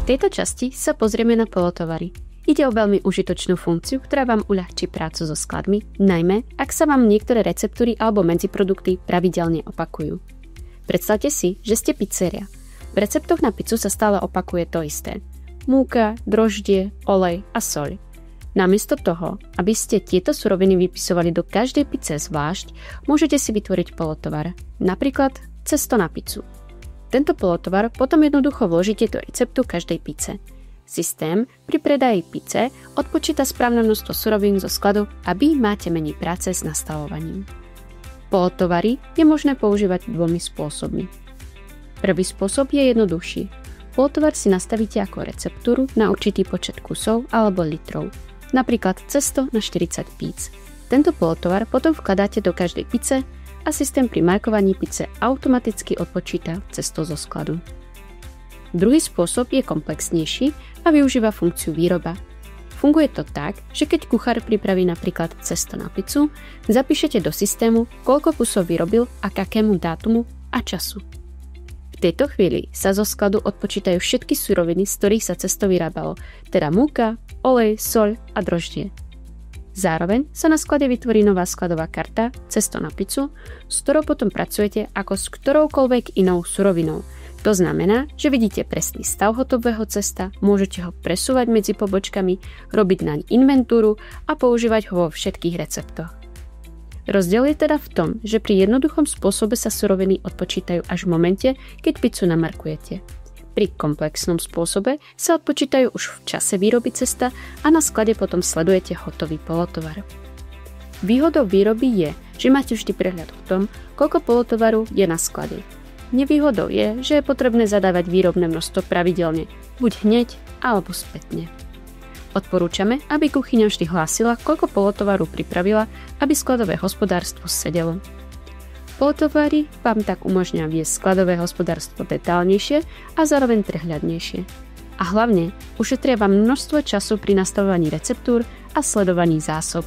V tejto časti sa pozrieme na polotovary. Ide o veľmi užitočnú funkciu, ktorá vám uľahčí prácu so skladmi, najmä ak sa vám niektoré receptúry alebo medziprodukty pravidelne opakujú. Predstavte si, že ste pizzeria. V receptoch na pizzu sa stále opakuje to isté. Múka, droždie, olej a soľ. Namiesto toho, aby ste tieto suroviny vypisovali do každej pice zvlášť, môžete si vytvoriť polotovar, napríklad cesto na pizzu. Tento polotovar potom jednoducho vložíte do receptu každej pice. Systém pri predaji pice odpočíta správne množstvo surovín zo skladu a vy máte menej práce s nastavovaním. Polotovary je možné používať dvomi spôsobmi. Prvý spôsob je jednoduchší. Polotovar si nastavíte ako receptúru na určitý počet kusov alebo litrov, napríklad cesto na 40 píc. Tento polotovar potom vkladáte do každej pice a systém pri markovaní pice automaticky odpočíta cesto zo skladu. Druhý spôsob je komplexnejší a využíva funkciu výroba. Funguje to tak, že keď kuchár pripraví napríklad cesto na pizzu, zapíšete do systému, koľko kusov vyrobil a k akému dátumu a času. V tejto chvíli sa zo skladu odpočítajú všetky suroviny, z ktorých sa cesto vyrábalo, teda múka, olej, soľ a droždie. Zároveň sa na sklade vytvorí nová skladová karta, cesto na pizzu, s ktorou potom pracujete ako s ktoroukoľvek inou surovinou. To znamená, že vidíte presný stav hotového cesta, môžete ho presúvať medzi pobočkami, robiť naň inventúru a používať ho vo všetkých receptoch. Rozdiel je teda v tom, že pri jednoduchom spôsobe sa suroviny odpočítajú až v momente, keď pizzu namarkujete. Pri komplexnom spôsobe sa odpočítajú už v čase výroby cesta a na sklade potom sledujete hotový polotovar. Výhodou výroby je, že máte vždy prehľad o tom, koľko polotovaru je na sklade. Nevýhodou je, že je potrebné zadávať výrobné množstvo pravidelne, buď hneď alebo spätne. Odporúčame, aby kuchyňa vždy hlásila, koľko polotovaru pripravila, aby skladové hospodárstvo sedelo. Polotovary vám tak umožňujú viesť skladové hospodárstvo detálnejšie a zároveň prehľadnejšie. A hlavne ušetria vám množstvo času pri nastavovaní receptúr a sledovaní zásob.